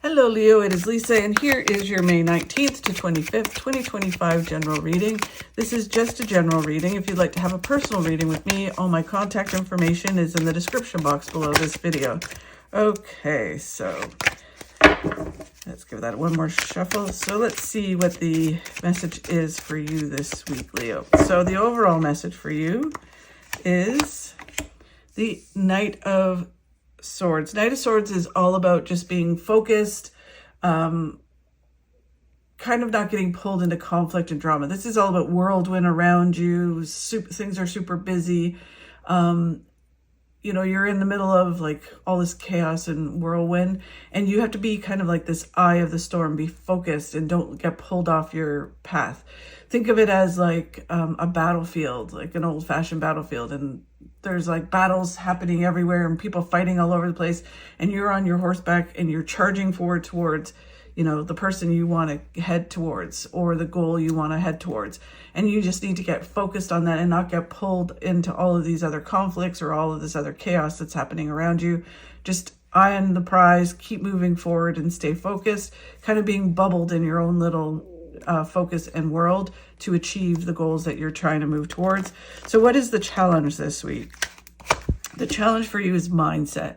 Hello Leo, it is Lisa and here is your May 19th to 25th, 2025 general reading. This is just a general reading. If you'd like to have a personal reading with me, all my contact information is in the description box below this video. Okay, so let's give that one more shuffle. So let's see what the message is for you this week, Leo. So the overall message for you is the Knight of Swords. Knight of Swords is all about just being focused, kind of not getting pulled into conflict and drama. This is all about whirlwind around you. Things are super busy. You know, you're in the middle of like all this chaos and whirlwind, and you have to be kind of like this eye of the storm, be focused and don't get pulled off your path. Think of it as like a battlefield, like an old-fashioned battlefield, and there's like battles happening everywhere and people fighting all over the place, and you're on your horseback and you're charging forward towards, you know, the person you want to head towards or the goal you want to head towards. And you just need to get focused on that and not get pulled into all of these other conflicts or all of this other chaos that's happening around you. Just eye on the prize, keep moving forward and stay focused, kind of being bubbled in your own little focus and world to achieve the goals that you're trying to move towards. So what is the challenge this week? The challenge for you is mindset.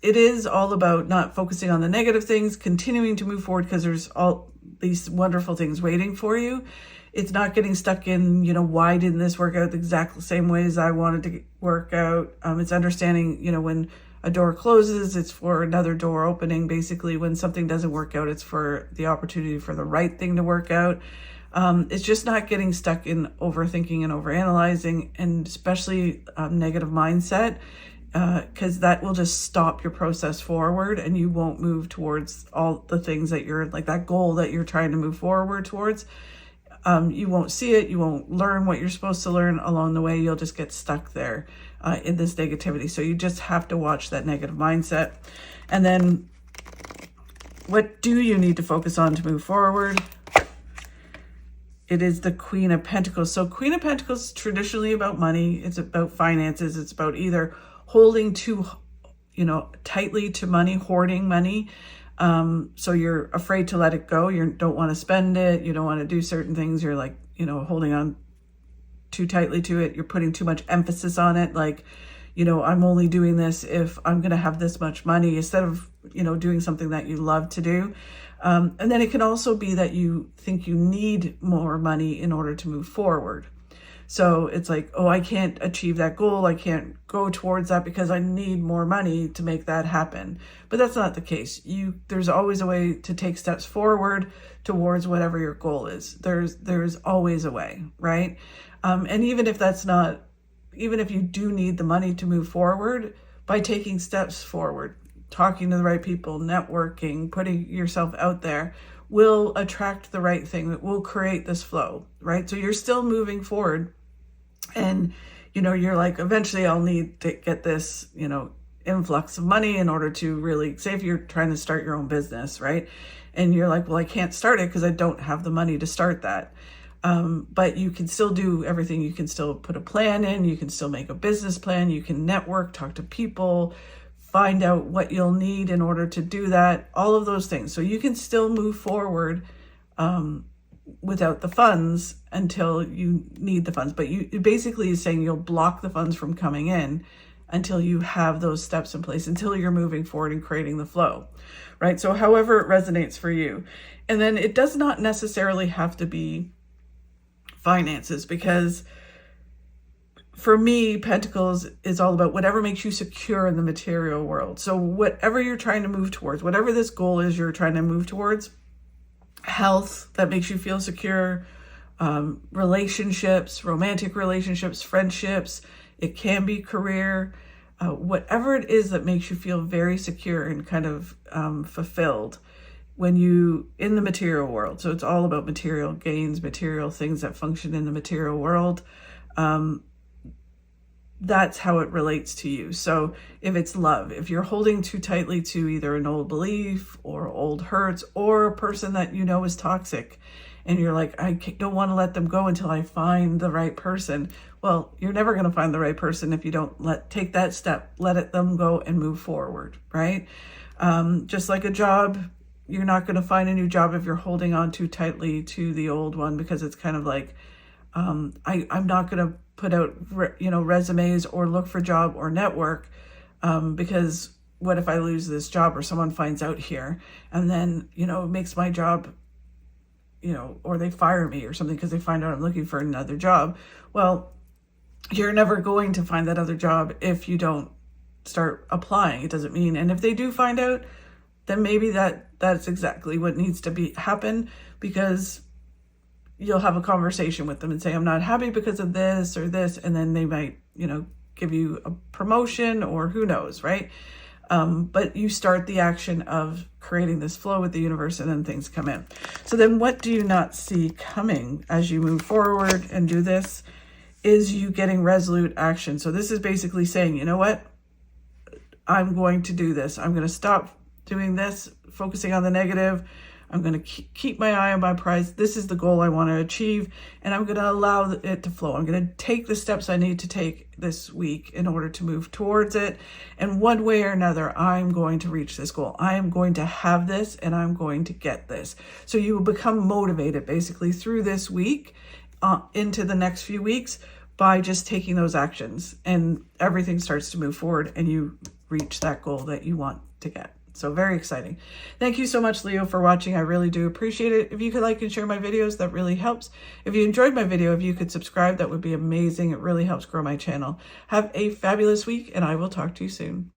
It is all about not focusing on the negative things, continuing to move forward because there's all these wonderful things waiting for you. It's not getting stuck in, you know, why didn't this work out the exact same way as I wanted to work out? It's understanding, you know, when a door closes, it's for another door opening. Basically, when something doesn't work out, it's for the opportunity for the right thing to work out. It's just not getting stuck in overthinking and overanalyzing, and especially negative mindset, because that will just stop your process forward and you won't move towards all the things that you're like, that goal that you're trying to move forward towards. You won't see it. You won't learn what you're supposed to learn along the way. You'll just get stuck there in this negativity. So you just have to watch that negative mindset. And then what do you need to focus on to move forward? It is the Queen of Pentacles. So Queen of Pentacles is traditionally about money. It's about finances. It's about either holding too, you know, tightly to money, hoarding money. So you're afraid to let it go. You don't want to spend it. You don't want to do certain things. You're like, you know, holding on too tightly to it. You're putting too much emphasis on it. Like, you know, I'm only doing this if I'm going to have this much money, instead of, you know, doing something that you love to do. And then it can also be that you think you need more money in order to move forward. So it's like, oh, I can't achieve that goal. I can't go towards that because I need more money to make that happen. But that's not the case. There's always a way to take steps forward towards whatever your goal is. There's always a way, right? And even if you do need the money to move forward, by taking steps forward, talking to the right people, networking, putting yourself out there, will attract the right thing that will create this flow, right? So you're still moving forward, and, you know, you're like, eventually I'll need to get this, you know, influx of money in order to really, say if you're trying to start your own business, right? And you're like, well, I can't start it because I don't have the money to start that. But you can still do everything. You can still put a plan in, you can still make a business plan, you can network, talk to people, find out what you'll need in order to do that, all of those things. So you can still move forward without the funds until you need the funds. But you basically is saying you'll block the funds from coming in until you have those steps in place, until you're moving forward and creating the flow, right? So however it resonates for you. And then it does not necessarily have to be finances, because for me, Pentacles is all about whatever makes you secure in the material world. So whatever you're trying to move towards, whatever this goal is you're trying to move towards, health that makes you feel secure, relationships, romantic relationships, friendships, it can be career, whatever it is that makes you feel very secure and kind of fulfilled when you in the material world. So it's all about material gains, material things that function in the material world. That's how it relates to you. So if it's love, if you're holding too tightly to either an old belief or old hurts or a person that you know is toxic, and you're like, I don't want to let them go until I find the right person. Well, you're never going to find the right person if you don't take that step, let them go and move forward, right? Just like a job, you're not going to find a new job if you're holding on too tightly to the old one, because it's kind of like, I'm not going to put out, resumes or look for job or network, because what if I lose this job or someone finds out here and then, it makes my job, or they fire me or something because they find out I'm looking for another job. Well, you're never going to find that other job if you don't start applying. It doesn't mean, and if they do find out, then maybe that's exactly what needs to happen, because you'll have a conversation with them and say, I'm not happy because of this or this, and then they might, give you a promotion, or who knows, right? But you start the action of creating this flow with the universe, and then things come in. So then what do you not see coming as you move forward and do this is you getting resolute action. So this is basically saying, you know what? I'm going to do this. I'm going to stop doing this, focusing on the negative. I'm going to keep my eye on my prize. This is the goal I want to achieve, and I'm going to allow it to flow. I'm going to take the steps I need to take this week in order to move towards it. And one way or another, I'm going to reach this goal. I am going to have this, and I'm going to get this. So you will become motivated basically through this week into the next few weeks by just taking those actions, and everything starts to move forward and you reach that goal that you want to get. So very exciting. Thank you so much, Leo, for watching. I really do appreciate it. If you could like and share my videos, that really helps. If you enjoyed my video, if you could subscribe, that would be amazing. It really helps grow my channel. Have a fabulous week, and I will talk to you soon.